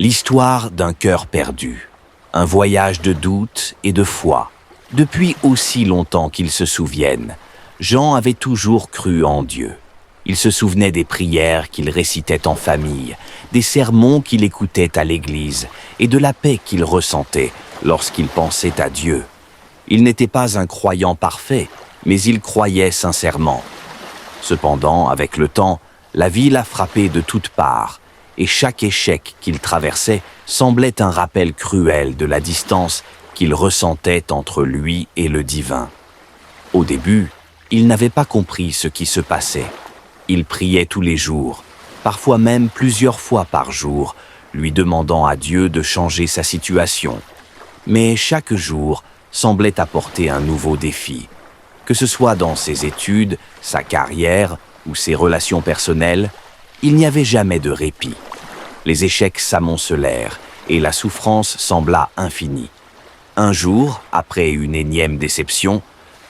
L'histoire d'un cœur perdu, un voyage de doute et de foi. Depuis aussi longtemps qu'il se souvienne, Jean avait toujours cru en Dieu. Il se souvenait des prières qu'il récitait en famille, des sermons qu'il écoutait à l'église et de la paix qu'il ressentait lorsqu'il pensait à Dieu. Il n'était pas un croyant parfait, mais il croyait sincèrement. Cependant, avec le temps, la vie l'a frappé de toutes parts, et chaque échec qu'il traversait semblait un rappel cruel de la distance qu'il ressentait entre lui et le divin. Au début, il n'avait pas compris ce qui se passait. Il priait tous les jours, parfois même plusieurs fois par jour, lui demandant à Dieu de changer sa situation. Mais chaque jour semblait apporter un nouveau défi. Que ce soit dans ses études, sa carrière ou ses relations personnelles, il n'y avait jamais de répit. Les échecs s'amoncelèrent et la souffrance sembla infinie. Un jour, après une énième déception,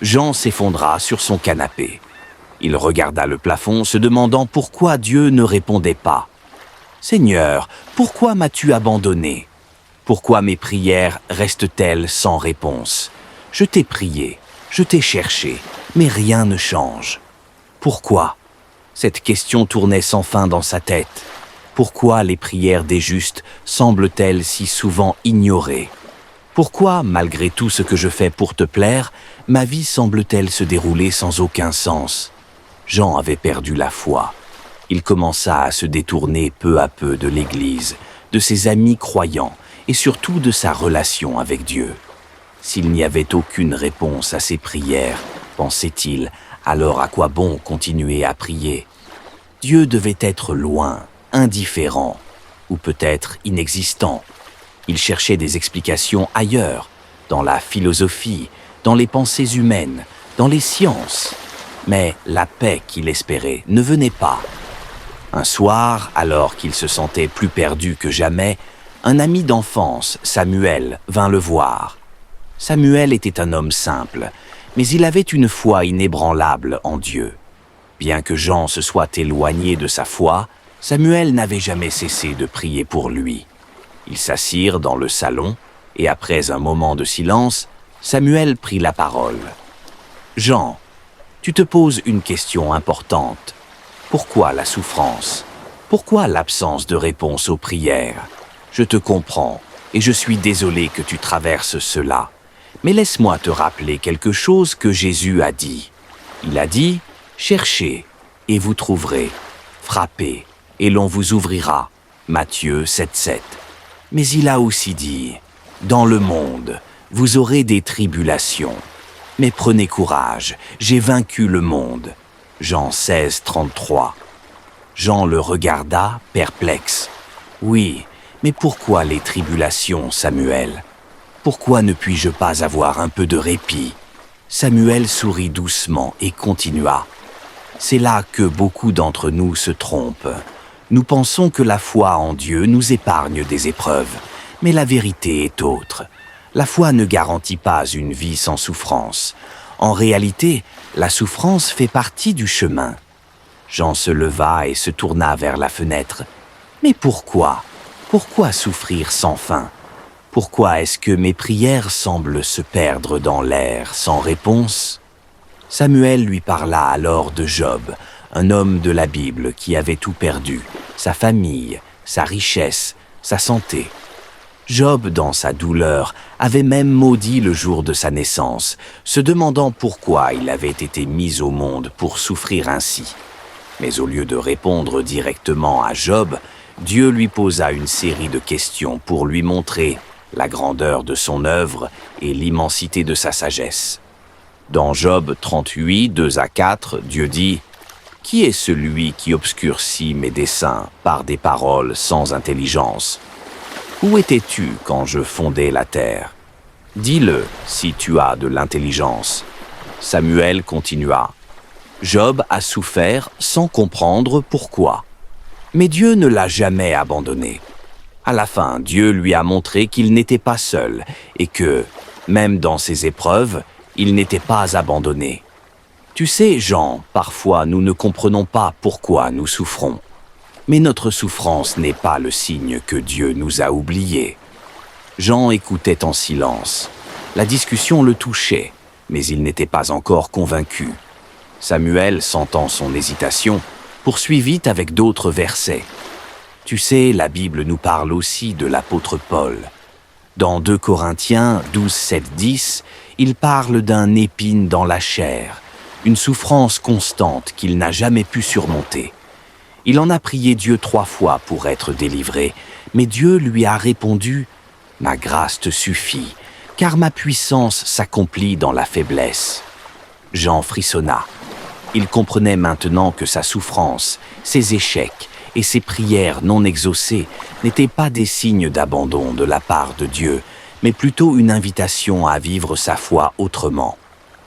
Jean s'effondra sur son canapé. Il regarda le plafond, se demandant pourquoi Dieu ne répondait pas. « Seigneur, pourquoi m'as-tu abandonné? Pourquoi mes prières restent-elles sans réponse? Je t'ai prié, je t'ai cherché, mais rien ne change. Pourquoi ?» Cette question tournait sans fin dans sa tête. Pourquoi les prières des justes semblent-elles si souvent ignorées? Pourquoi, malgré tout ce que je fais pour te plaire, ma vie semble-t-elle se dérouler sans aucun sens? Jean avait perdu la foi. Il commença à se détourner peu à peu de l'Église, de ses amis croyants et surtout de sa relation avec Dieu. S'il n'y avait aucune réponse à ses prières, pensait-il, alors à quoi bon continuer à prier? Dieu devait être loin, indifférent, ou peut-être inexistant. Il cherchait des explications ailleurs, dans la philosophie, dans les pensées humaines, dans les sciences. Mais la paix qu'il espérait ne venait pas. Un soir, alors qu'il se sentait plus perdu que jamais, un ami d'enfance, Samuel, vint le voir. Samuel était un homme simple, mais il avait une foi inébranlable en Dieu. Bien que Jean se soit éloigné de sa foi, Samuel n'avait jamais cessé de prier pour lui. Ils s'assirent dans le salon, et après un moment de silence, Samuel prit la parole. « Jean, tu te poses une question importante. Pourquoi la souffrance? Pourquoi l'absence de réponse aux prières? Je te comprends, et je suis désolé que tu traverses cela. Mais laisse-moi te rappeler quelque chose que Jésus a dit. Il a dit, « Cherchez, et vous trouverez. Frappez, et l'on vous ouvrira. » Matthieu 7,7. Mais il a aussi dit, « Dans le monde, vous aurez des tribulations. Mais prenez courage, j'ai vaincu le monde. » Jean 16,33. Jean le regarda, perplexe. « Oui, mais pourquoi les tribulations, Samuel? Pourquoi ne puis-je pas avoir un peu de répit? » Samuel sourit doucement et continua. « C'est là que beaucoup d'entre nous se trompent. Nous pensons que la foi en Dieu nous épargne des épreuves, mais la vérité est autre. La foi ne garantit pas une vie sans souffrance. En réalité, la souffrance fait partie du chemin. » Jean se leva et se tourna vers la fenêtre. « Mais pourquoi? Pourquoi souffrir sans fin? Pourquoi est-ce que mes prières semblent se perdre dans l'air sans réponse? » Samuel lui parla alors de Job, un homme de la Bible qui avait tout perdu, sa famille, sa richesse, sa santé. Job, dans sa douleur, avait même maudit le jour de sa naissance, se demandant pourquoi il avait été mis au monde pour souffrir ainsi. Mais au lieu de répondre directement à Job, Dieu lui posa une série de questions pour lui montrer la grandeur de son œuvre et l'immensité de sa sagesse. Dans Job 38, 2 à 4, Dieu dit « Qui est celui qui obscurcit mes desseins par des paroles sans intelligence? Où étais-tu quand je fondais la terre? Dis-le si tu as de l'intelligence. » Samuel continua. Job a souffert sans comprendre pourquoi. Mais Dieu ne l'a jamais abandonné. À la fin, Dieu lui a montré qu'il n'était pas seul et que, même dans ses épreuves, il n'était pas abandonné. Tu sais, Jean, parfois nous ne comprenons pas pourquoi nous souffrons. Mais notre souffrance n'est pas le signe que Dieu nous a oubliés. Jean écoutait en silence. La discussion le touchait, mais il n'était pas encore convaincu. Samuel, sentant son hésitation, poursuivit avec d'autres versets. Tu sais, la Bible nous parle aussi de l'apôtre Paul. Dans 2 Corinthiens 12, 7, 10, il parle d'un épine dans la chair, une souffrance constante qu'il n'a jamais pu surmonter. Il en a prié Dieu 3 fois pour être délivré, mais Dieu lui a répondu « Ma grâce te suffit, car ma puissance s'accomplit dans la faiblesse. » Jean frissonna. Il comprenait maintenant que sa souffrance, ses échecs et ses prières non exaucées n'étaient pas des signes d'abandon de la part de Dieu, mais plutôt une invitation à vivre sa foi autrement.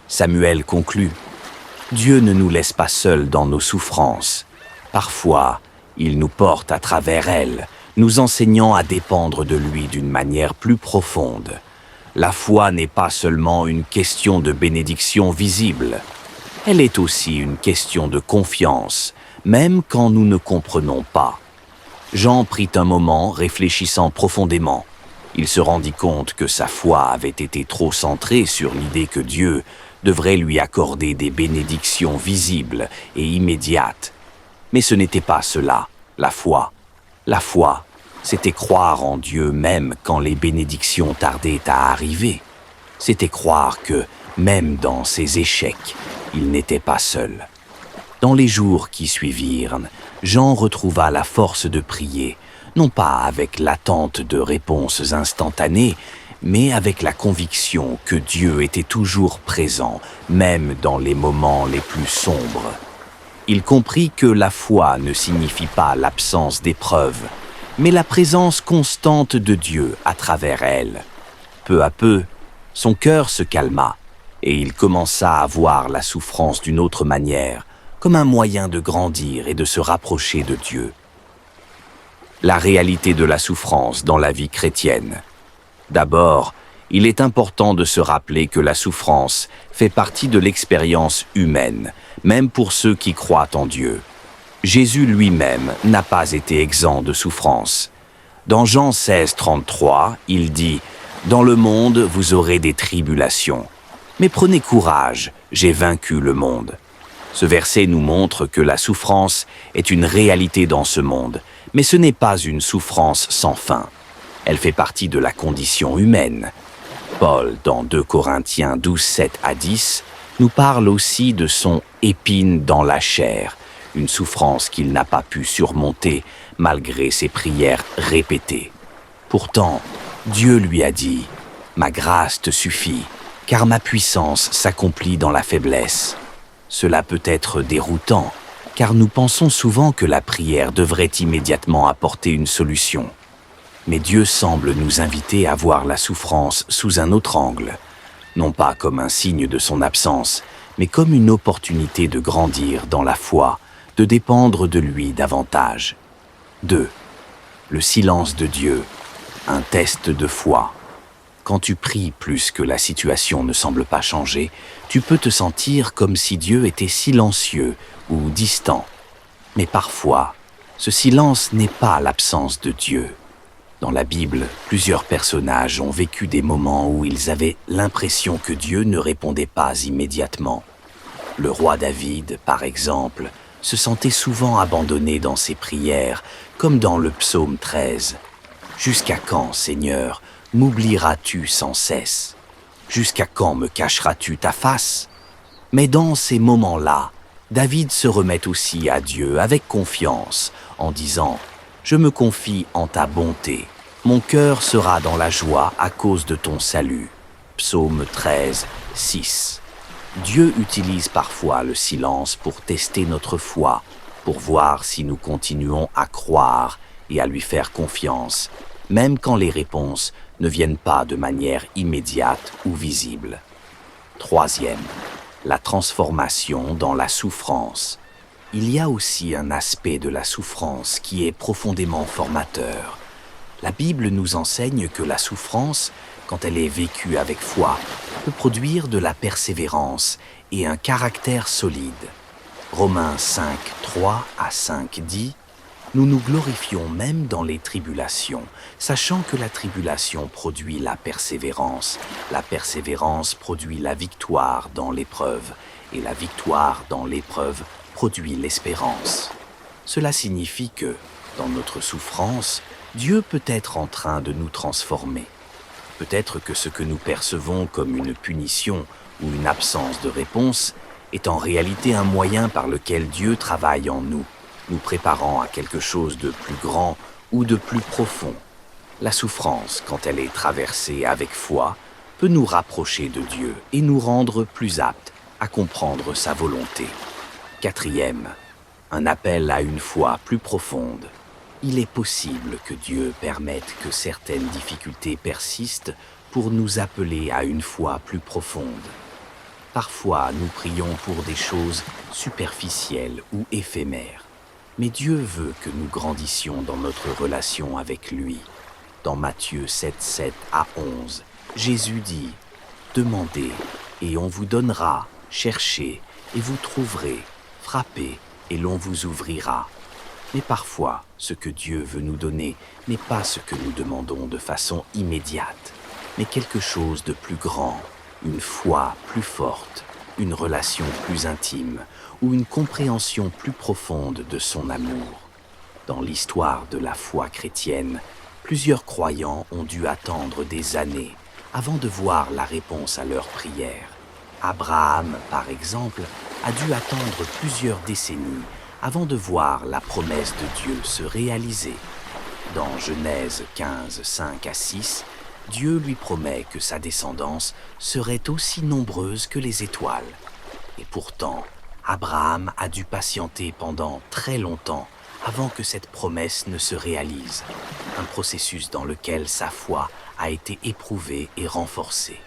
Samuel conclut « Dieu ne nous laisse pas seuls dans nos souffrances. Parfois, il nous porte à travers elles, nous enseignant à dépendre de lui d'une manière plus profonde. La foi n'est pas seulement une question de bénédiction visible. Elle est aussi une question de confiance, même quand nous ne comprenons pas. » Jean prit un moment, réfléchissant profondément. Il se rendit compte que sa foi avait été trop centrée sur l'idée que Dieu devrait lui accorder des bénédictions visibles et immédiates. Mais ce n'était pas cela, la foi. La foi, c'était croire en Dieu même quand les bénédictions tardaient à arriver. C'était croire que, même dans ses échecs, il n'était pas seul. Dans les jours qui suivirent, Jean retrouva la force de prier, non pas avec l'attente de réponses instantanées, mais avec la conviction que Dieu était toujours présent, même dans les moments les plus sombres. Il comprit que la foi ne signifie pas l'absence d'épreuves, mais la présence constante de Dieu à travers elle. Peu à peu, son cœur se calma et il commença à voir la souffrance d'une autre manière, comme un moyen de grandir et de se rapprocher de Dieu. La réalité de la souffrance dans la vie chrétienne. D'abord, il est important de se rappeler que la souffrance fait partie de l'expérience humaine, même pour ceux qui croient en Dieu. Jésus lui-même n'a pas été exempt de souffrance. Dans Jean 16, 33, il dit « Dans le monde, vous aurez des tribulations. Mais prenez courage, j'ai vaincu le monde. » Ce verset nous montre que la souffrance est une réalité dans ce monde, mais ce n'est pas une souffrance sans fin. Elle fait partie de la condition humaine. Paul, dans 2 Corinthiens 12, 7 à 10, nous parle aussi de son « épine dans la chair », une souffrance qu'il n'a pas pu surmonter malgré ses prières répétées. Pourtant, Dieu lui a dit « Ma grâce te suffit, car ma puissance s'accomplit dans la faiblesse. » Cela peut être déroutant, car nous pensons souvent que la prière devrait immédiatement apporter une solution. Mais Dieu semble nous inviter à voir la souffrance sous un autre angle, non pas comme un signe de son absence, mais comme une opportunité de grandir dans la foi, de dépendre de lui davantage. 2. Le silence de Dieu, un test de foi. Quand tu pries plus que la situation ne semble pas changer, tu peux te sentir comme si Dieu était silencieux ou distant. Mais parfois, ce silence n'est pas l'absence de Dieu. Dans la Bible, plusieurs personnages ont vécu des moments où ils avaient l'impression que Dieu ne répondait pas immédiatement. Le roi David, par exemple, se sentait souvent abandonné dans ses prières, comme dans le psaume 13. « Jusqu'à quand, Seigneur, m'oublieras-tu sans cesse? Jusqu'à quand me cacheras-tu ta face ?» Mais dans ces moments-là, David se remet aussi à Dieu avec confiance, en disant « Je me confie en ta bonté. Mon cœur sera dans la joie à cause de ton salut. » Psaume 13, 6. Dieu utilise parfois le silence pour tester notre foi, pour voir si nous continuons à croire et à lui faire confiance, même quand les réponses ne viennent pas de manière immédiate ou visible. 3e, la transformation dans la souffrance. Il y a aussi un aspect de la souffrance qui est profondément formateur. La Bible nous enseigne que la souffrance, quand elle est vécue avec foi, peut produire de la persévérance et un caractère solide. Romains 5, 3 à 5 dit « Nous nous glorifions même dans les tribulations, sachant que la tribulation produit la persévérance produit la victoire dans l'épreuve, et la victoire dans l'épreuve produit l'espérance. Cela signifie que, dans notre souffrance, Dieu peut être en train de nous transformer. Peut-être que ce que nous percevons comme une punition ou une absence de réponse est en réalité un moyen par lequel Dieu travaille en nous, nous préparant à quelque chose de plus grand ou de plus profond. La souffrance, quand elle est traversée avec foi, peut nous rapprocher de Dieu et nous rendre plus aptes à comprendre sa volonté. Quatrième, un appel à une foi plus profonde. Il est possible que Dieu permette que certaines difficultés persistent pour nous appeler à une foi plus profonde. Parfois, nous prions pour des choses superficielles ou éphémères. Mais Dieu veut que nous grandissions dans notre relation avec lui. Dans Matthieu 7, 7-11, Jésus dit « Demandez, et on vous donnera, cherchez, et vous trouverez, frappez, et l'on vous ouvrira. » Mais parfois, ce que Dieu veut nous donner n'est pas ce que nous demandons de façon immédiate, mais quelque chose de plus grand, une foi plus forte, une relation plus intime ou une compréhension plus profonde de son amour. Dans l'histoire de la foi chrétienne, plusieurs croyants ont dû attendre des années avant de voir la réponse à leurs prières. Abraham, par exemple, a dû attendre plusieurs décennies avant de voir la promesse de Dieu se réaliser. Dans Genèse 15, 5-6, Dieu lui promet que sa descendance serait aussi nombreuse que les étoiles. Et pourtant, Abraham a dû patienter pendant très longtemps avant que cette promesse ne se réalise, un processus dans lequel sa foi a été éprouvée et renforcée.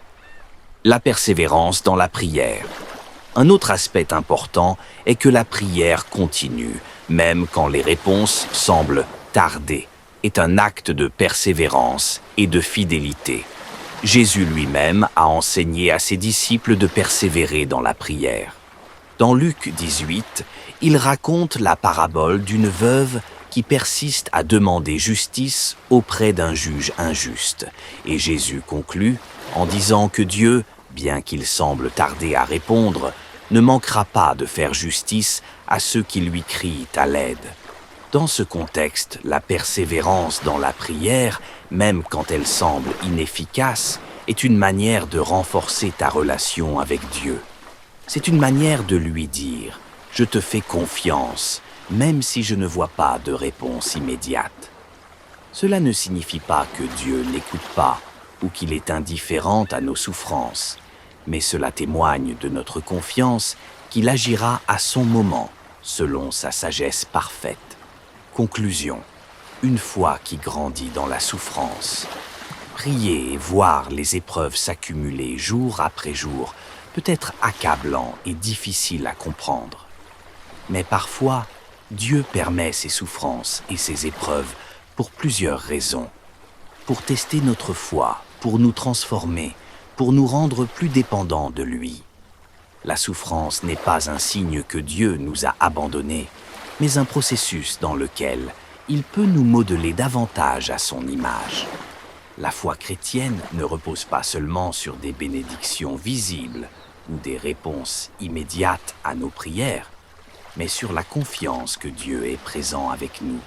La persévérance dans la prière. Un autre aspect important est que la prière continue, même quand les réponses semblent tarder, est un acte de persévérance et de fidélité. Jésus lui-même a enseigné à ses disciples de persévérer dans la prière. Dans Luc 18, il raconte la parabole d'une veuve qui persiste à demander justice auprès d'un juge injuste. Et Jésus conclut en disant que Dieu, bien qu'il semble tarder à répondre, ne manquera pas de faire justice à ceux qui lui crient à l'aide. Dans ce contexte, la persévérance dans la prière, même quand elle semble inefficace, est une manière de renforcer ta relation avec Dieu. C'est une manière de lui dire « Je te fais confiance », même si je ne vois pas de réponse immédiate. Cela ne signifie pas que Dieu n'écoute pas ou qu'il est indifférent à nos souffrances, mais cela témoigne de notre confiance qu'il agira à son moment, selon sa sagesse parfaite. Conclusion. Une foi qui grandit dans la souffrance. Prier et voir les épreuves s'accumuler jour après jour peut être accablant et difficile à comprendre. Mais parfois, Dieu permet ces souffrances et ces épreuves pour plusieurs raisons. Pour tester notre foi, pour nous transformer, pour nous rendre plus dépendants de lui. La souffrance n'est pas un signe que Dieu nous a abandonnés, mais un processus dans lequel il peut nous modeler davantage à son image. La foi chrétienne ne repose pas seulement sur des bénédictions visibles ou des réponses immédiates à nos prières, mais sur la confiance que Dieu est présent avec nous,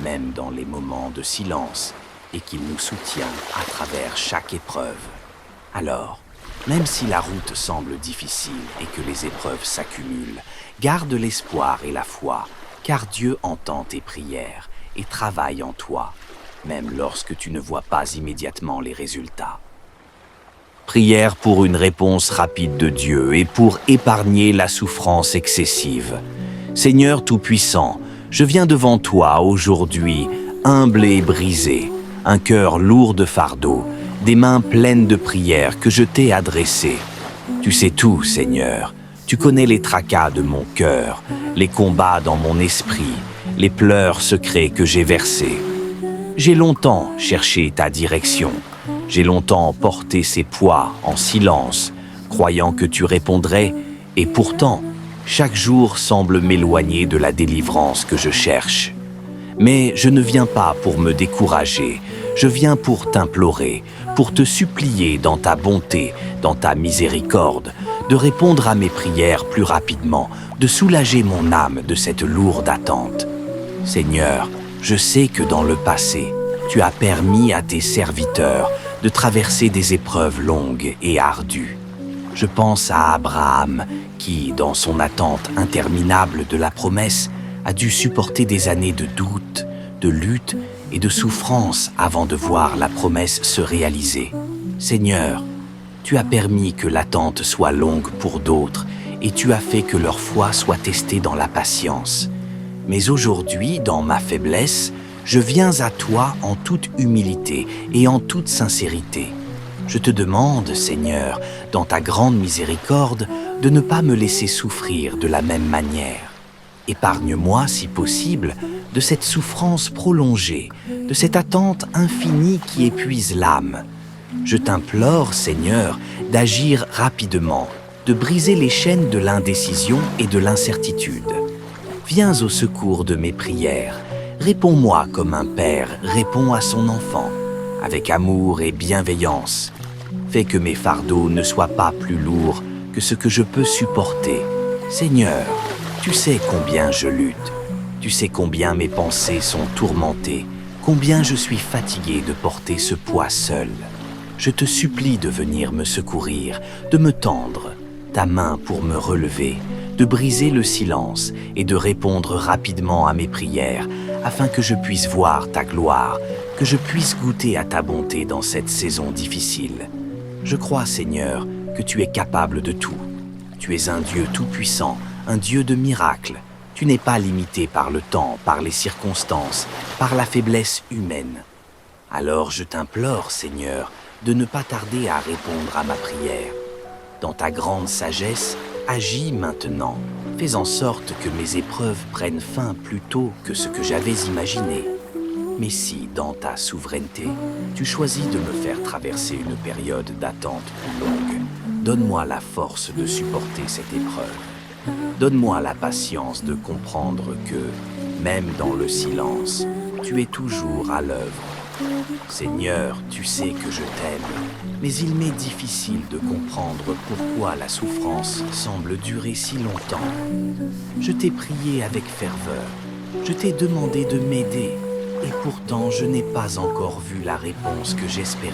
même dans les moments de silence, et qu'il nous soutient à travers chaque épreuve. Alors, même si la route semble difficile et que les épreuves s'accumulent, garde l'espoir et la foi, car Dieu entend tes prières et travaille en toi, même lorsque tu ne vois pas immédiatement les résultats. Prière pour une réponse rapide de Dieu et pour épargner la souffrance excessive. Seigneur Tout-Puissant, je viens devant toi aujourd'hui, humble et brisé, un cœur lourd de fardeau, des mains pleines de prières que je t'ai adressées. Tu sais tout, Seigneur. Tu connais les tracas de mon cœur, les combats dans mon esprit, les pleurs secrets que j'ai versés. J'ai longtemps cherché ta direction. J'ai longtemps porté ces poids en silence, croyant que tu répondrais, et pourtant, chaque jour semble m'éloigner de la délivrance que je cherche. Mais je ne viens pas pour me décourager, je viens pour t'implorer, pour te supplier dans ta bonté, dans ta miséricorde, de répondre à mes prières plus rapidement, de soulager mon âme de cette lourde attente. Seigneur, je sais que dans le passé, tu as permis à tes serviteurs de traverser des épreuves longues et ardues. Je pense à Abraham qui, dans son attente interminable de la promesse, a dû supporter des années de doute, de lutte et de souffrance avant de voir la promesse se réaliser. Seigneur, tu as permis que l'attente soit longue pour d'autres et tu as fait que leur foi soit testée dans la patience. Mais aujourd'hui, dans ma faiblesse, je viens à toi en toute humilité et en toute sincérité. Je te demande, Seigneur, dans ta grande miséricorde, de ne pas me laisser souffrir de la même manière. Épargne-moi, si possible, de cette souffrance prolongée, de cette attente infinie qui épuise l'âme. Je t'implore, Seigneur, d'agir rapidement, de briser les chaînes de l'indécision et de l'incertitude. Viens au secours de mes prières. Réponds-moi comme un père répond à son enfant, avec amour et bienveillance. Fais que mes fardeaux ne soient pas plus lourds que ce que je peux supporter. Seigneur, tu sais combien je lutte. Tu sais combien mes pensées sont tourmentées, combien je suis fatigué de porter ce poids seul. Je te supplie de venir me secourir, de me tendre ta main pour me relever, de briser le silence et de répondre rapidement à mes prières, afin que je puisse voir ta gloire, que je puisse goûter à ta bonté dans cette saison difficile. Je crois, Seigneur, que tu es capable de tout. Tu es un Dieu tout-puissant, un Dieu de miracles. Tu n'es pas limité par le temps, par les circonstances, par la faiblesse humaine. Alors je t'implore, Seigneur, de ne pas tarder à répondre à ma prière. Dans ta grande sagesse, agis maintenant. Fais en sorte que mes épreuves prennent fin plus tôt que ce que j'avais imaginé. Mais si, dans ta souveraineté, tu choisis de me faire traverser une période d'attente plus longue, donne-moi la force de supporter cette épreuve. Donne-moi la patience de comprendre que, même dans le silence, tu es toujours à l'œuvre. Seigneur, tu sais que je t'aime, mais il m'est difficile de comprendre pourquoi la souffrance semble durer si longtemps. Je t'ai prié avec ferveur, je t'ai demandé de m'aider, et pourtant je n'ai pas encore vu la réponse que j'espérais.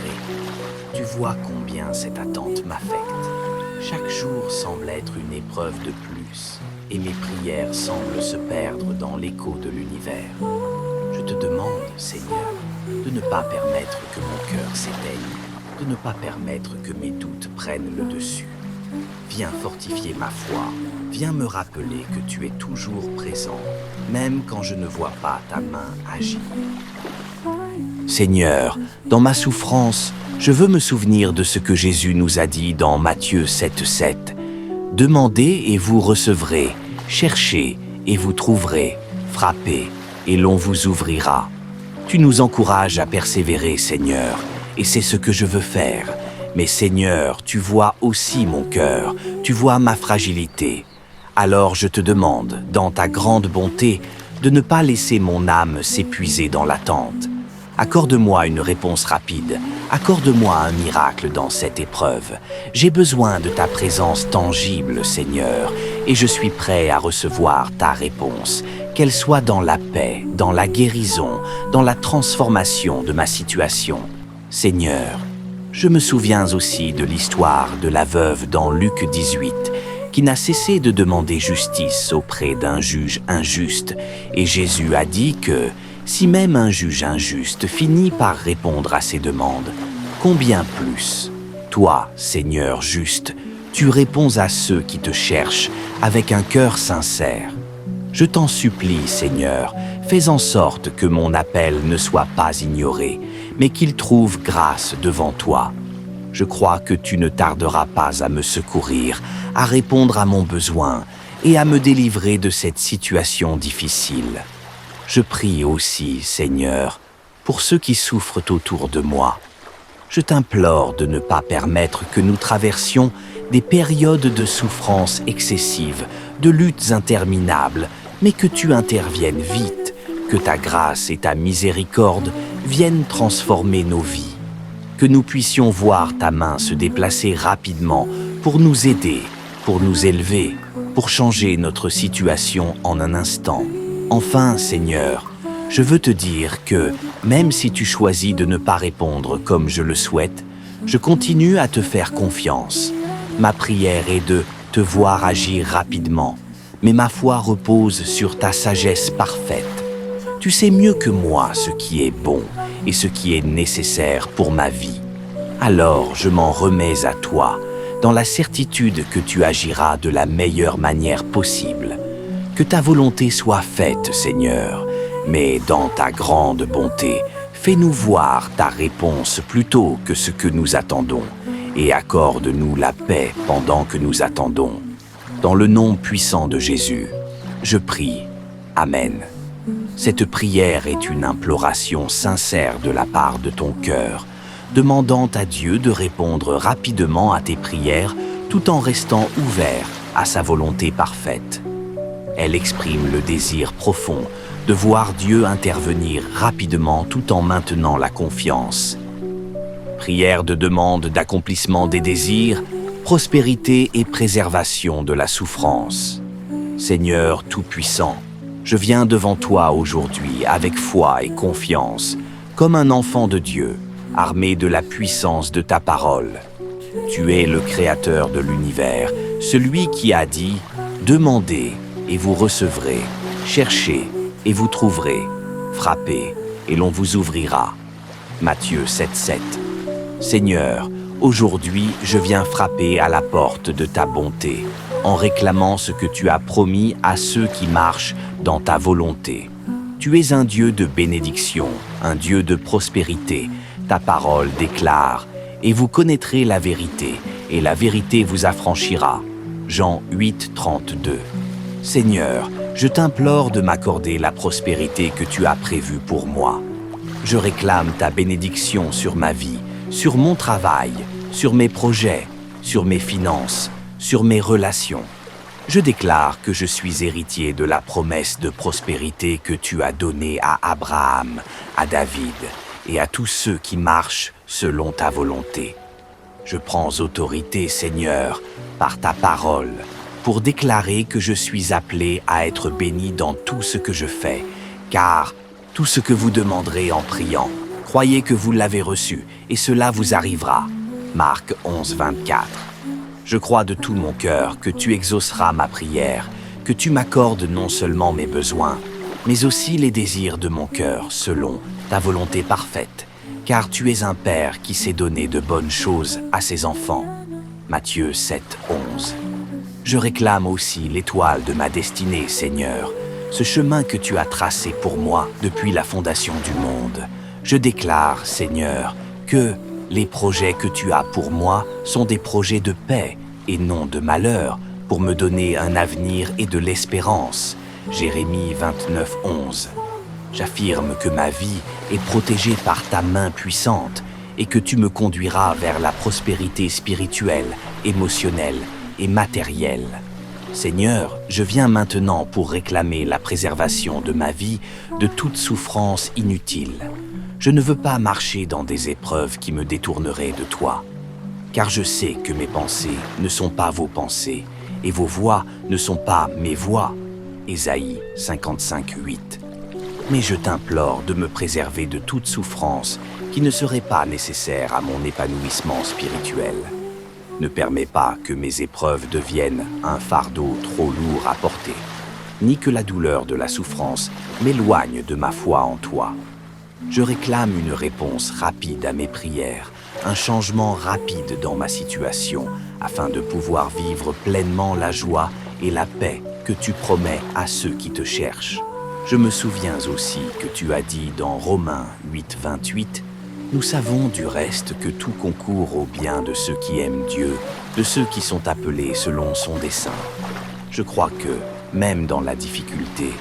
Tu vois combien cette attente m'affecte. Chaque jour semble être une épreuve de plus, et mes prières semblent se perdre dans l'écho de l'univers. Je te demande, Seigneur, de ne pas permettre que mon cœur s'éteigne, de ne pas permettre que mes doutes prennent le dessus. Viens fortifier ma foi, viens me rappeler que tu es toujours présent, même quand je ne vois pas ta main agir. Seigneur, dans ma souffrance, je veux me souvenir de ce que Jésus nous a dit dans Matthieu 7,7. Demandez et vous recevrez, cherchez et vous trouverez, frappez et l'on vous ouvrira. Tu nous encourages à persévérer, Seigneur, et c'est ce que je veux faire. Mais Seigneur, tu vois aussi mon cœur, tu vois ma fragilité. Alors je te demande, dans ta grande bonté, de ne pas laisser mon âme s'épuiser dans l'attente. Accorde-moi une réponse rapide, accorde-moi un miracle dans cette épreuve. J'ai besoin de ta présence tangible, Seigneur, et je suis prêt à recevoir ta réponse, qu'elle soit dans la paix, dans la guérison, dans la transformation de ma situation. Seigneur, je me souviens aussi de l'histoire de la veuve dans Luc 18, qui n'a cessé de demander justice auprès d'un juge injuste, et Jésus a dit que, si même un juge injuste finit par répondre à ses demandes, combien plus, toi, Seigneur juste, tu réponds à ceux qui te cherchent avec un cœur sincère. Je t'en supplie, Seigneur, fais en sorte que mon appel ne soit pas ignoré, mais qu'il trouve grâce devant toi. Je crois que tu ne tarderas pas à me secourir, à répondre à mon besoin et à me délivrer de cette situation difficile. Je prie aussi, Seigneur, pour ceux qui souffrent autour de moi. Je t'implore de ne pas permettre que nous traversions des périodes de souffrance excessive, de luttes interminables, mais que tu interviennes vite, Que ta grâce et ta miséricorde viennent transformer nos vies. Que nous puissions voir ta main se déplacer rapidement pour nous aider, pour nous élever, pour changer notre situation en un instant. Enfin, Seigneur, je veux te dire que, même si tu choisis de ne pas répondre comme je le souhaite, je continue à te faire confiance. Ma prière est de te voir agir rapidement, mais ma foi repose sur ta sagesse parfaite. Tu sais mieux que moi ce qui est bon et ce qui est nécessaire pour ma vie. Alors je m'en remets à toi, dans la certitude que tu agiras de la meilleure manière possible. Que ta volonté soit faite, Seigneur, mais dans ta grande bonté, fais-nous voir ta réponse plutôt que ce que nous attendons, et accorde-nous la paix pendant que nous attendons. Dans le nom puissant de Jésus, je prie. Amen. Cette prière est une imploration sincère de la part de ton cœur, demandant à Dieu de répondre rapidement à tes prières tout en restant ouvert à sa volonté parfaite. Elle exprime le désir profond de voir Dieu intervenir rapidement tout en maintenant la confiance. Prière de demande d'accomplissement des désirs, prospérité et préservation de la souffrance. Seigneur Tout-Puissant, je viens devant toi aujourd'hui avec foi et confiance, comme un enfant de Dieu, armé de la puissance de ta parole. Tu es le Créateur de l'univers, celui qui a dit « Demandez et vous recevrez, cherchez et vous trouverez, frappez et l'on vous ouvrira. » Matthieu 7,7. Seigneur, aujourd'hui je viens frapper à la porte de ta bonté, en réclamant ce que tu as promis à ceux qui marchent dans ta volonté. Tu es un Dieu de bénédiction, un Dieu de prospérité. Ta parole déclare « Et vous connaîtrez la vérité, et la vérité vous affranchira. » Jean 8, 32. Seigneur, je t'implore de m'accorder la prospérité que tu as prévue pour moi. Je réclame ta bénédiction sur ma vie, sur mon travail, sur mes projets, sur mes finances, sur mes relations. Je déclare que je suis héritier de la promesse de prospérité que tu as donnée à Abraham, à David et à tous ceux qui marchent selon ta volonté. Je prends autorité, Seigneur, par ta parole, pour déclarer que je suis appelé à être béni dans tout ce que je fais, car tout ce que vous demanderez en priant, croyez que vous l'avez reçu, et cela vous arrivera. Marc 11, 24. Je crois de tout mon cœur que tu exauceras ma prière, que tu m'accordes non seulement mes besoins, mais aussi les désirs de mon cœur selon ta volonté parfaite, car tu es un Père qui sait donner de bonnes choses à ses enfants. Matthieu 7, 11. Je réclame aussi l'étoile de ma destinée, Seigneur, ce chemin que tu as tracé pour moi depuis la fondation du monde. Je déclare, Seigneur, que les projets que tu as pour moi sont des projets de paix et non de malheur, pour me donner un avenir et de l'espérance. Jérémie 29, 11. J'affirme que ma vie est protégée par ta main puissante et que tu me conduiras vers la prospérité spirituelle, émotionnelle et matérielle. Seigneur, je viens maintenant pour réclamer la préservation de ma vie de toute souffrance inutile. Je ne veux pas marcher dans des épreuves qui me détourneraient de toi, car je sais que mes pensées ne sont pas vos pensées et vos voies ne sont pas mes voies. Ésaïe 55, 8. Mais je t'implore de me préserver de toute souffrance qui ne serait pas nécessaire à mon épanouissement spirituel. Ne permets pas que mes épreuves deviennent un fardeau trop lourd à porter, ni que la douleur de la souffrance m'éloigne de ma foi en toi. Je réclame une réponse rapide à mes prières, un changement rapide dans ma situation, afin de pouvoir vivre pleinement la joie et la paix que tu promets à ceux qui te cherchent. Je me souviens aussi que tu as dit dans Romains 8, 28, « Nous savons du reste que tout concourt au bien de ceux qui aiment Dieu, de ceux qui sont appelés selon son dessein. » Je crois que, même dans la difficulté,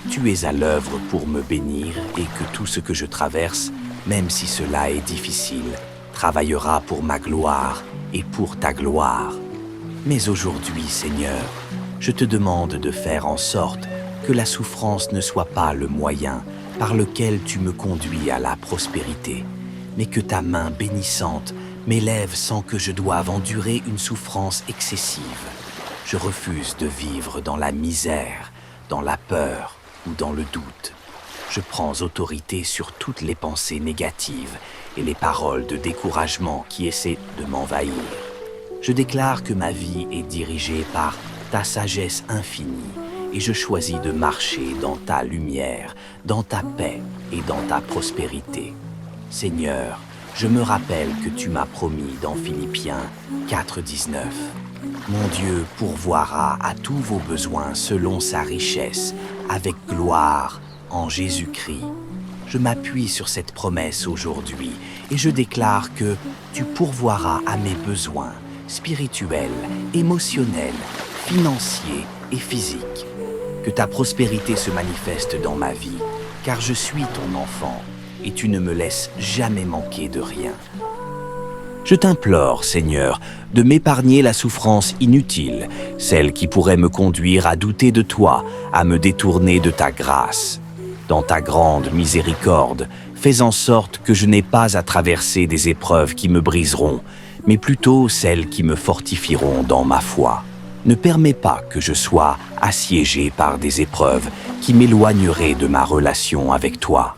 tu es à l'œuvre pour me bénir et que tout ce que je traverse, même si cela est difficile, travaillera pour ma gloire et pour ta gloire. Mais aujourd'hui, Seigneur, je te demande de faire en sorte que la souffrance ne soit pas le moyen par lequel tu me conduis à la prospérité, mais que ta main bénissante m'élève sans que je doive endurer une souffrance excessive. Je refuse de vivre dans la misère, dans la peur ou dans le doute. Je prends autorité sur toutes les pensées négatives et les paroles de découragement qui essaient de m'envahir. Je déclare que ma vie est dirigée par ta sagesse infinie et je choisis de marcher dans ta lumière, dans ta paix et dans ta prospérité. Seigneur, je me rappelle que tu m'as promis dans Philippiens 4,19. Mon Dieu pourvoira à tous vos besoins selon sa richesse, avec gloire en Jésus-Christ. Je m'appuie sur cette promesse aujourd'hui et je déclare que tu pourvoiras à mes besoins spirituels, émotionnels, financiers et physiques. Que ta prospérité se manifeste dans ma vie, car je suis ton enfant et tu ne me laisses jamais manquer de rien. Je t'implore, Seigneur, de m'épargner la souffrance inutile, celle qui pourrait me conduire à douter de toi, à me détourner de ta grâce. Dans ta grande miséricorde, fais en sorte que je n'ai pas à traverser des épreuves qui me briseront, mais plutôt celles qui me fortifieront dans ma foi. Ne permets pas que je sois assiégé par des épreuves qui m'éloigneraient de ma relation avec toi.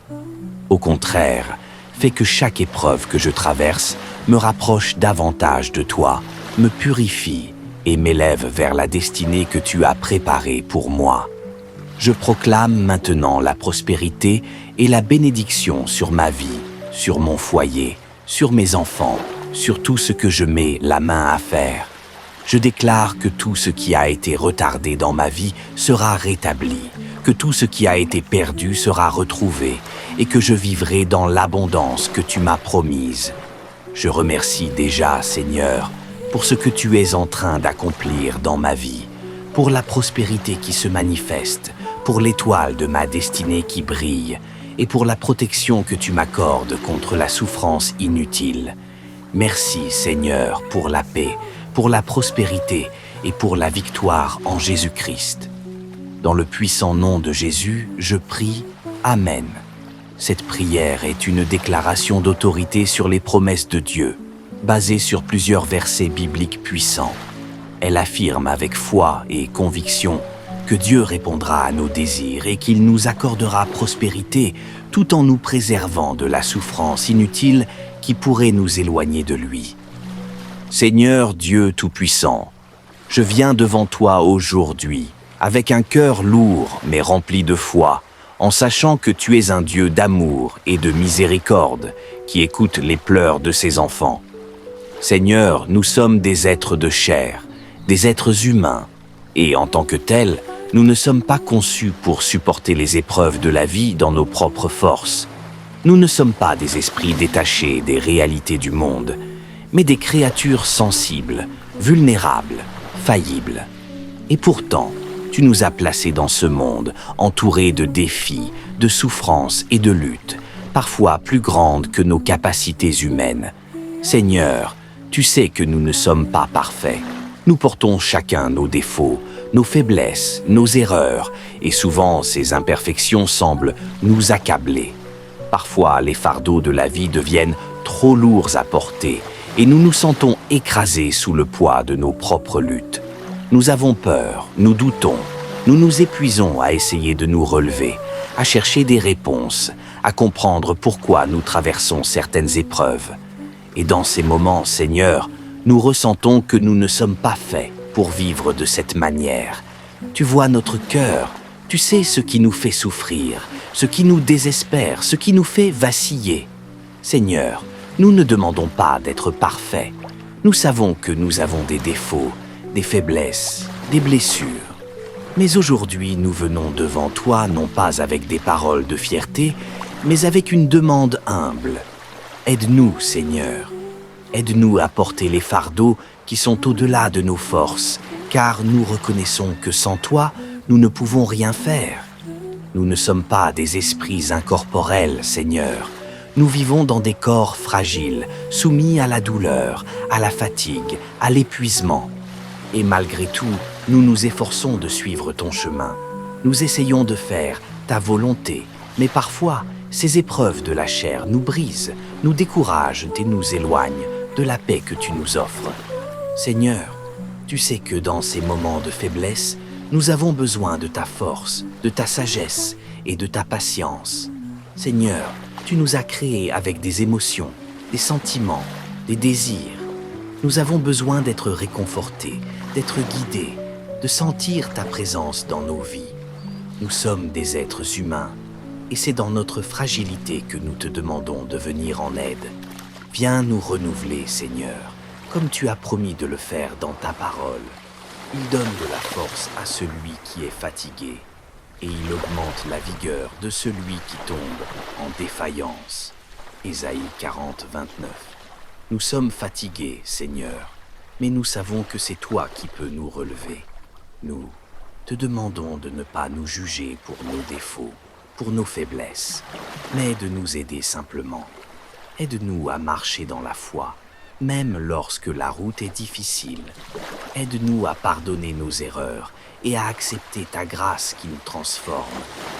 Au contraire, fais que chaque épreuve que je traverse me rapproche davantage de toi, me purifie et m'élève vers la destinée que tu as préparée pour moi. Je proclame maintenant la prospérité et la bénédiction sur ma vie, sur mon foyer, sur mes enfants, sur tout ce que je mets la main à faire. Je déclare que tout ce qui a été retardé dans ma vie sera rétabli, que tout ce qui a été perdu sera retrouvé et que je vivrai dans l'abondance que tu m'as promise. Je remercie déjà, Seigneur, pour ce que tu es en train d'accomplir dans ma vie, pour la prospérité qui se manifeste, pour l'étoile de ma destinée qui brille et pour la protection que tu m'accordes contre la souffrance inutile. Merci, Seigneur, pour la paix, pour la prospérité et pour la victoire en Jésus-Christ. Dans le puissant nom de Jésus, je prie. Amen. Cette prière est une déclaration d'autorité sur les promesses de Dieu, basée sur plusieurs versets bibliques puissants. Elle affirme avec foi et conviction que Dieu répondra à nos désirs et qu'il nous accordera prospérité tout en nous préservant de la souffrance inutile qui pourrait nous éloigner de lui. Seigneur Dieu Tout-Puissant, je viens devant toi aujourd'hui avec un cœur lourd mais rempli de foi, en sachant que tu es un Dieu d'amour et de miséricorde qui écoute les pleurs de ses enfants. Seigneur, nous sommes des êtres de chair, des êtres humains, et en tant que tels, nous ne sommes pas conçus pour supporter les épreuves de la vie dans nos propres forces. Nous ne sommes pas des esprits détachés des réalités du monde, mais des créatures sensibles, vulnérables, faillibles. Et pourtant, tu nous as placés dans ce monde, entourés de défis, de souffrances et de luttes, parfois plus grandes que nos capacités humaines. Seigneur, tu sais que nous ne sommes pas parfaits. Nous portons chacun nos défauts, nos faiblesses, nos erreurs, et souvent ces imperfections semblent nous accabler. Parfois, les fardeaux de la vie deviennent trop lourds à porter, et nous nous sentons écrasés sous le poids de nos propres luttes. Nous avons peur, nous doutons, nous nous épuisons à essayer de nous relever, à chercher des réponses, à comprendre pourquoi nous traversons certaines épreuves. Et dans ces moments, Seigneur, nous ressentons que nous ne sommes pas faits pour vivre de cette manière. Tu vois notre cœur, tu sais ce qui nous fait souffrir, ce qui nous désespère, ce qui nous fait vaciller. Seigneur, nous ne demandons pas d'être parfaits. Nous savons que nous avons des défauts, des faiblesses, des blessures. Mais aujourd'hui, nous venons devant toi non pas avec des paroles de fierté, mais avec une demande humble. Aide-nous, Seigneur. Aide-nous à porter les fardeaux qui sont au-delà de nos forces, car nous reconnaissons que sans toi, nous ne pouvons rien faire. Nous ne sommes pas des esprits incorporels, Seigneur. Nous vivons dans des corps fragiles, soumis à la douleur, à la fatigue, à l'épuisement. Et malgré tout, nous nous efforçons de suivre ton chemin. Nous essayons de faire ta volonté Mais parfois, ces épreuves de la chair nous brisent, nous découragent et nous éloignent de la paix que tu nous offres. Seigneur, tu sais que dans ces moments de faiblesse, nous avons besoin de ta force, de ta sagesse et de ta patience. Seigneur, tu nous as créés avec des émotions, des sentiments, des désirs. Nous avons besoin d'être réconfortés, d'être guidés, de sentir ta présence dans nos vies. Nous sommes des êtres humains et c'est dans notre fragilité que nous te demandons de venir en aide. Viens nous renouveler, Seigneur, comme tu as promis de le faire dans ta parole. Il donne de la force à celui qui est fatigué et il augmente la vigueur de celui qui tombe en défaillance. Ésaïe 40, 29. Nous sommes fatigués, Seigneur, mais nous savons que c'est toi qui peux nous relever. Nous te demandons de ne pas nous juger pour nos défauts, pour nos faiblesses, mais de nous aider simplement. Aide-nous à marcher dans la foi, même lorsque la route est difficile. Aide-nous à pardonner nos erreurs et à accepter ta grâce qui nous transforme,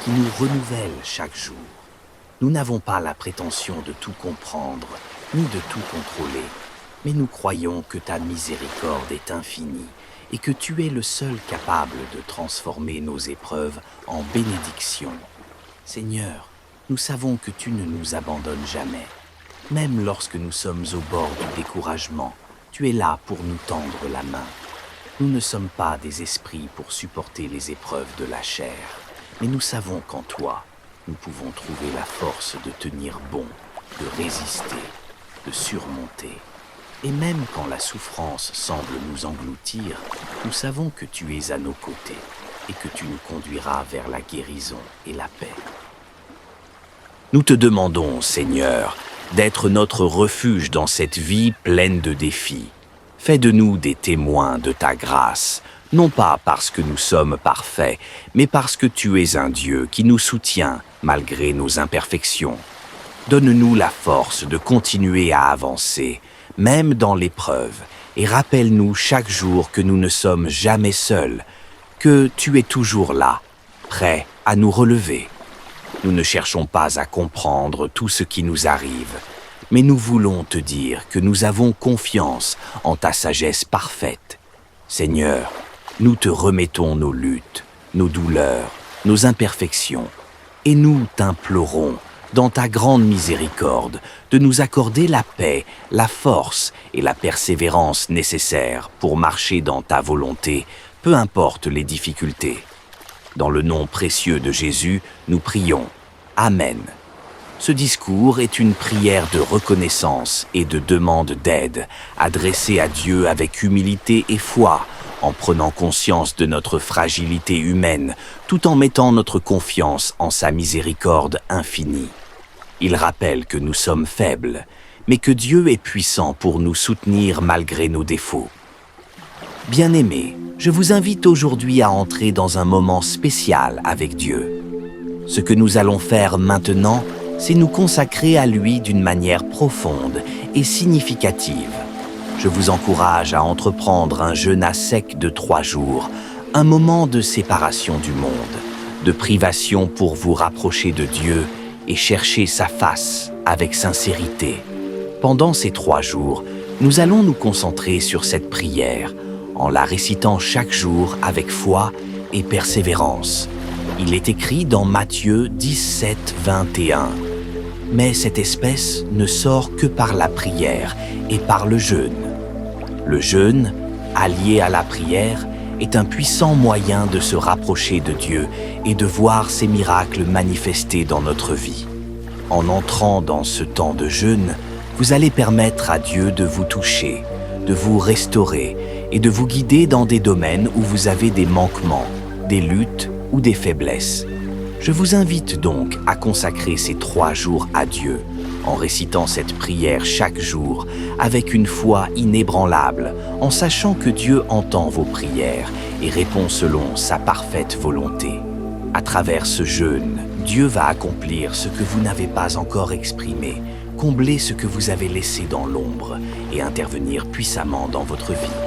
qui nous renouvelle chaque jour. Nous n'avons pas la prétention de tout comprendre, ni de tout contrôler, mais nous croyons que ta miséricorde est infinie et que tu es le seul capable de transformer nos épreuves en bénédictions. Seigneur, nous savons que tu ne nous abandonnes jamais. Même lorsque nous sommes au bord du découragement, tu es là pour nous tendre la main. Nous ne sommes pas des esprits pour supporter les épreuves de la chair, mais nous savons qu'en toi, nous pouvons trouver la force de tenir bon, de résister, de surmonter. Et même quand la souffrance semble nous engloutir, nous savons que tu es à nos côtés et que tu nous conduiras vers la guérison et la paix. Nous te demandons, Seigneur, d'être notre refuge dans cette vie pleine de défis. Fais de nous des témoins de ta grâce, non pas parce que nous sommes parfaits, mais parce que tu es un Dieu qui nous soutient malgré nos imperfections. Donne-nous la force de continuer à avancer, même dans l'épreuve, et rappelle-nous chaque jour que nous ne sommes jamais seuls, que tu es toujours là, prêt à nous relever. Nous ne cherchons pas à comprendre tout ce qui nous arrive, mais nous voulons te dire que nous avons confiance en ta sagesse parfaite. Seigneur, nous te remettons nos luttes, nos douleurs, nos imperfections, et nous t'implorons, dans ta grande miséricorde, de nous accorder la paix, la force et la persévérance nécessaires pour marcher dans ta volonté, peu importe les difficultés. Dans le nom précieux de Jésus, nous prions. Amen. Ce discours est une prière de reconnaissance et de demande d'aide, adressée à Dieu avec humilité et foi, en prenant conscience de notre fragilité humaine, tout en mettant notre confiance en sa miséricorde infinie. Il rappelle que nous sommes faibles, mais que Dieu est puissant pour nous soutenir malgré nos défauts. Bien-aimés, je vous invite aujourd'hui à entrer dans un moment spécial avec Dieu. Ce que nous allons faire maintenant, c'est nous consacrer à lui d'une manière profonde et significative. Je vous encourage à entreprendre un jeûne à sec de 3 jours, un moment de séparation du monde, de privation pour vous rapprocher de Dieu et chercher sa face avec sincérité. Pendant ces 3 jours, nous allons nous concentrer sur cette prière, en la récitant chaque jour avec foi et persévérance. Il est écrit dans Matthieu 17, 21. Mais cette espèce ne sort que par la prière et par le jeûne. Le jeûne, allié à la prière, est un puissant moyen de se rapprocher de Dieu et de voir ses miracles manifestés dans notre vie. En entrant dans ce temps de jeûne, vous allez permettre à Dieu de vous toucher, de vous restaurer et de vous guider dans des domaines où vous avez des manquements, des luttes ou des faiblesses. Je vous invite donc à consacrer ces 3 jours à Dieu, en récitant cette prière chaque jour, avec une foi inébranlable, en sachant que Dieu entend vos prières et répond selon sa parfaite volonté. À travers ce jeûne, Dieu va accomplir ce que vous n'avez pas encore exprimé, combler ce que vous avez laissé dans l'ombre et intervenir puissamment dans votre vie.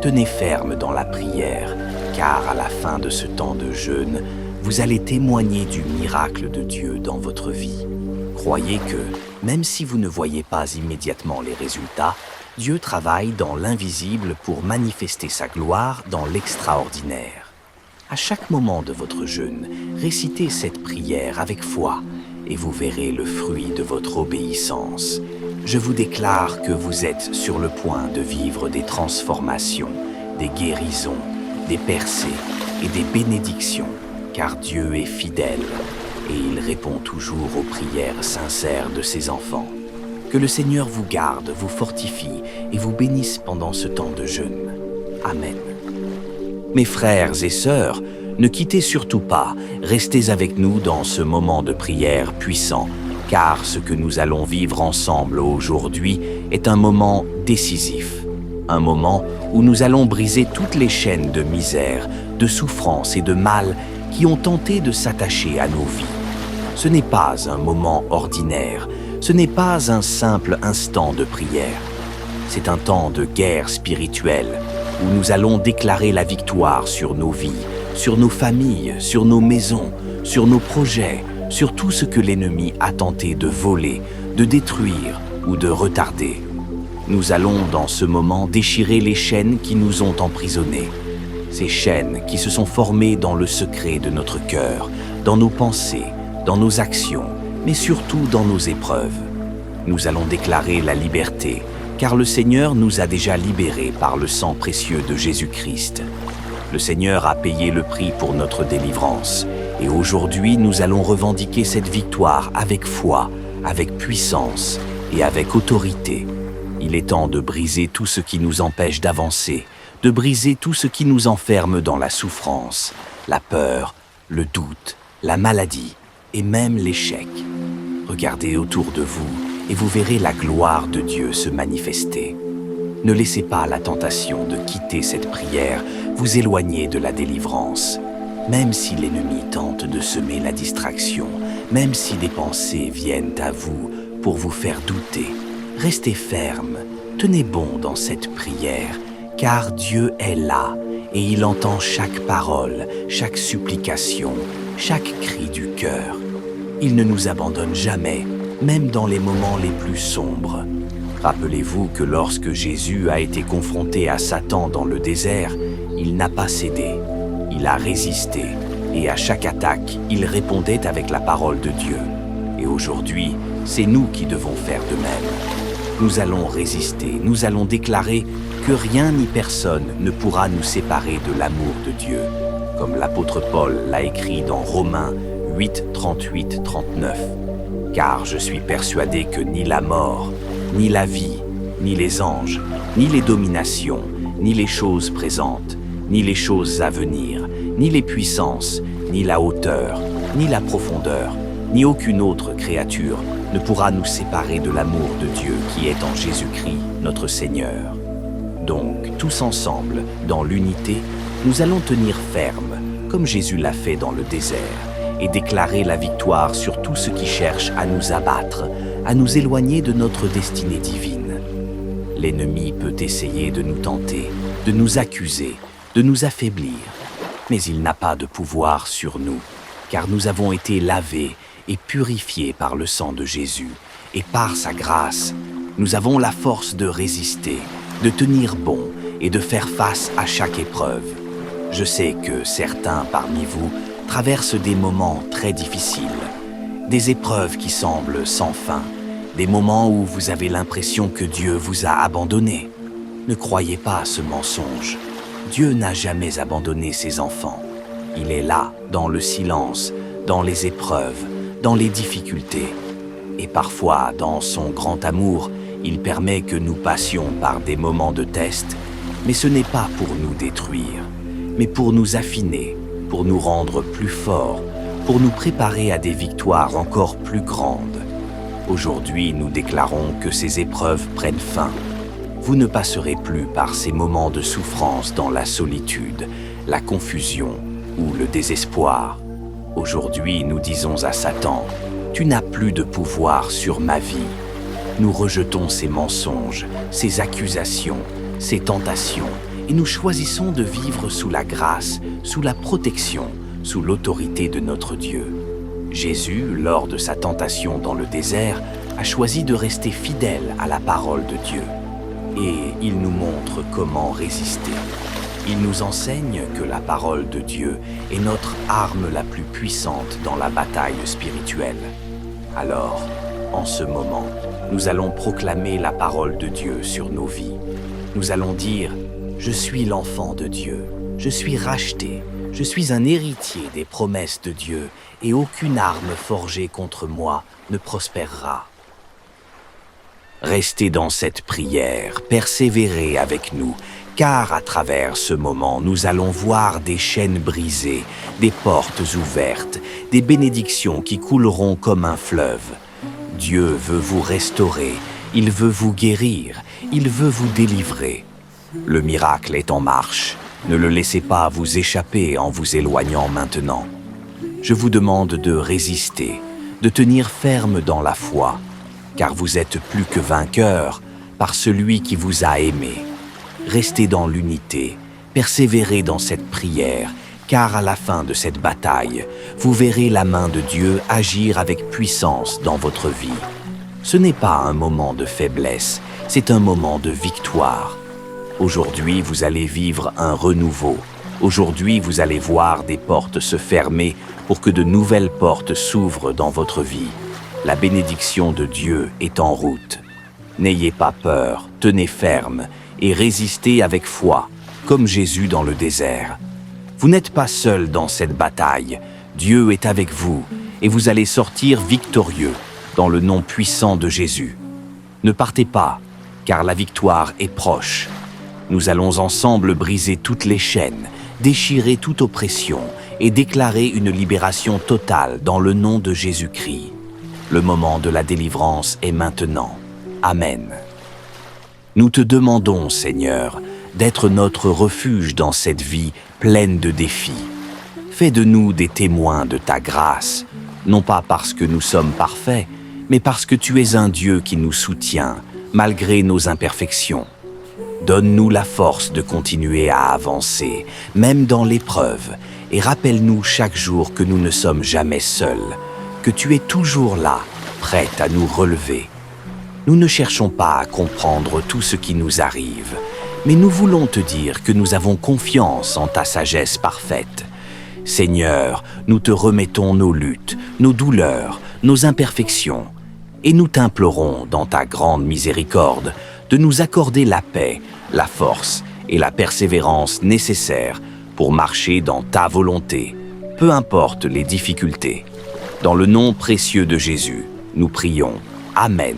Tenez ferme dans la prière, car à la fin de ce temps de jeûne, vous allez témoigner du miracle de Dieu dans votre vie. Croyez que, même si vous ne voyez pas immédiatement les résultats, Dieu travaille dans l'invisible pour manifester sa gloire dans l'extraordinaire. À chaque moment de votre jeûne, récitez cette prière avec foi et vous verrez le fruit de votre obéissance. Je vous déclare que vous êtes sur le point de vivre des transformations, des guérisons, des percées et des bénédictions, car Dieu est fidèle et il répond toujours aux prières sincères de ses enfants. Que le Seigneur vous garde, vous fortifie et vous bénisse pendant ce temps de jeûne. Amen. Mes frères et sœurs, ne quittez surtout pas, restez avec nous dans ce moment de prière puissant, car ce que nous allons vivre ensemble aujourd'hui est un moment décisif. Un moment où nous allons briser toutes les chaînes de misère, de souffrance et de mal qui ont tenté de s'attacher à nos vies. Ce n'est pas un moment ordinaire, ce n'est pas un simple instant de prière. C'est un temps de guerre spirituelle où nous allons déclarer la victoire sur nos vies, sur nos familles, sur nos maisons, sur nos projets, sur tout ce que l'ennemi a tenté de voler, de détruire ou de retarder. Nous allons dans ce moment déchirer les chaînes qui nous ont emprisonnés. Ces chaînes qui se sont formées dans le secret de notre cœur, dans nos pensées, dans nos actions, mais surtout dans nos épreuves. Nous allons déclarer la liberté, car le Seigneur nous a déjà libérés par le sang précieux de Jésus-Christ. Le Seigneur a payé le prix pour notre délivrance, et aujourd'hui nous allons revendiquer cette victoire avec foi, avec puissance et avec autorité. Il est temps de briser tout ce qui nous empêche d'avancer, de briser tout ce qui nous enferme dans la souffrance, la peur, le doute, la maladie et même l'échec. Regardez autour de vous et vous verrez la gloire de Dieu se manifester. Ne laissez pas la tentation de quitter cette prière vous éloigner de la délivrance. Même si l'ennemi tente de semer la distraction, même si des pensées viennent à vous pour vous faire douter, restez ferme, tenez bon dans cette prière, car Dieu est là et il entend chaque parole, chaque supplication, chaque cri du cœur. Il ne nous abandonne jamais, même dans les moments les plus sombres. Rappelez-vous que lorsque Jésus a été confronté à Satan dans le désert, il n'a pas cédé, il a résisté et à chaque attaque, il répondait avec la parole de Dieu. Et aujourd'hui, c'est nous qui devons faire de même. Nous allons résister, nous allons déclarer que rien ni personne ne pourra nous séparer de l'amour de Dieu, comme l'apôtre Paul l'a écrit dans Romains 8, 38, 39. Car je suis persuadé que ni la mort, ni la vie, ni les anges, ni les dominations, ni les choses présentes, ni les choses à venir, ni les puissances, ni la hauteur, ni la profondeur, ni aucune autre créature ne pourra nous séparer de l'amour de Dieu qui est en Jésus-Christ, notre Seigneur. Donc, tous ensemble, dans l'unité, nous allons tenir ferme, comme Jésus l'a fait dans le désert, et déclarer la victoire sur tout ce qui cherche à nous abattre, à nous éloigner de notre destinée divine. L'ennemi peut essayer de nous tenter, de nous accuser, de nous affaiblir, mais il n'a pas de pouvoir sur nous, car nous avons été lavés et purifiés par le sang de Jésus, et par sa grâce, nous avons la force de résister, de tenir bon et de faire face à chaque épreuve. Je sais que certains parmi vous traversent des moments très difficiles, des épreuves qui semblent sans fin, des moments où vous avez l'impression que Dieu vous a abandonné. Ne croyez pas à ce mensonge. Dieu n'a jamais abandonné ses enfants. Il est là, dans le silence, dans les épreuves, dans les difficultés. Et parfois, dans son grand amour, il permet que nous passions par des moments de test, mais ce n'est pas pour nous détruire, mais pour nous affiner, pour nous rendre plus forts, pour nous préparer à des victoires encore plus grandes. Aujourd'hui, nous déclarons que ces épreuves prennent fin. Vous ne passerez plus par ces moments de souffrance dans la solitude, la confusion ou le désespoir. Aujourd'hui, nous disons à Satan, « Tu n'as plus de pouvoir sur ma vie. » Nous rejetons ces mensonges, ces accusations, ces tentations, et nous choisissons de vivre sous la grâce, sous la protection, sous l'autorité de notre Dieu. Jésus, lors de sa tentation dans le désert, a choisi de rester fidèle à la parole de Dieu. Et il nous montre comment résister. Il nous enseigne que la parole de Dieu est notre arme la plus puissante dans la bataille spirituelle. Alors, en ce moment, nous allons proclamer la parole de Dieu sur nos vies. Nous allons dire « Je suis l'enfant de Dieu, je suis racheté, je suis un héritier des promesses de Dieu et aucune arme forgée contre moi ne prospérera. » Restez dans cette prière, persévérez avec nous, car à travers ce moment, nous allons voir des chaînes brisées, des portes ouvertes, des bénédictions qui couleront comme un fleuve. Dieu veut vous restaurer, il veut vous guérir, il veut vous délivrer. Le miracle est en marche, ne le laissez pas vous échapper en vous éloignant maintenant. Je vous demande de résister, de tenir ferme dans la foi, car vous êtes plus que vainqueur par celui qui vous a aimé. Restez dans l'unité, persévérez dans cette prière, car à la fin de cette bataille, vous verrez la main de Dieu agir avec puissance dans votre vie. Ce n'est pas un moment de faiblesse, c'est un moment de victoire. Aujourd'hui, vous allez vivre un renouveau. Aujourd'hui, vous allez voir des portes se fermer pour que de nouvelles portes s'ouvrent dans votre vie. La bénédiction de Dieu est en route. N'ayez pas peur, tenez ferme et résistez avec foi, comme Jésus dans le désert. Vous n'êtes pas seul dans cette bataille. Dieu est avec vous et vous allez sortir victorieux dans le nom puissant de Jésus. Ne partez pas, car la victoire est proche. Nous allons ensemble briser toutes les chaînes, déchirer toute oppression et déclarer une libération totale dans le nom de Jésus-Christ. Le moment de la délivrance est maintenant. Amen. Nous te demandons, Seigneur, d'être notre refuge dans cette vie pleine de défis. Fais de nous des témoins de ta grâce, non pas parce que nous sommes parfaits, mais parce que tu es un Dieu qui nous soutient, malgré nos imperfections. Donne-nous la force de continuer à avancer, même dans l'épreuve, et rappelle-nous chaque jour que nous ne sommes jamais seuls, que tu es toujours là, prête à nous relever. Nous ne cherchons pas à comprendre tout ce qui nous arrive, mais nous voulons te dire que nous avons confiance en ta sagesse parfaite. Seigneur, nous te remettons nos luttes, nos douleurs, nos imperfections, et nous t'implorons dans ta grande miséricorde de nous accorder la paix, la force et la persévérance nécessaires pour marcher dans ta volonté, peu importe les difficultés. Dans le nom précieux de Jésus, nous prions. Amen.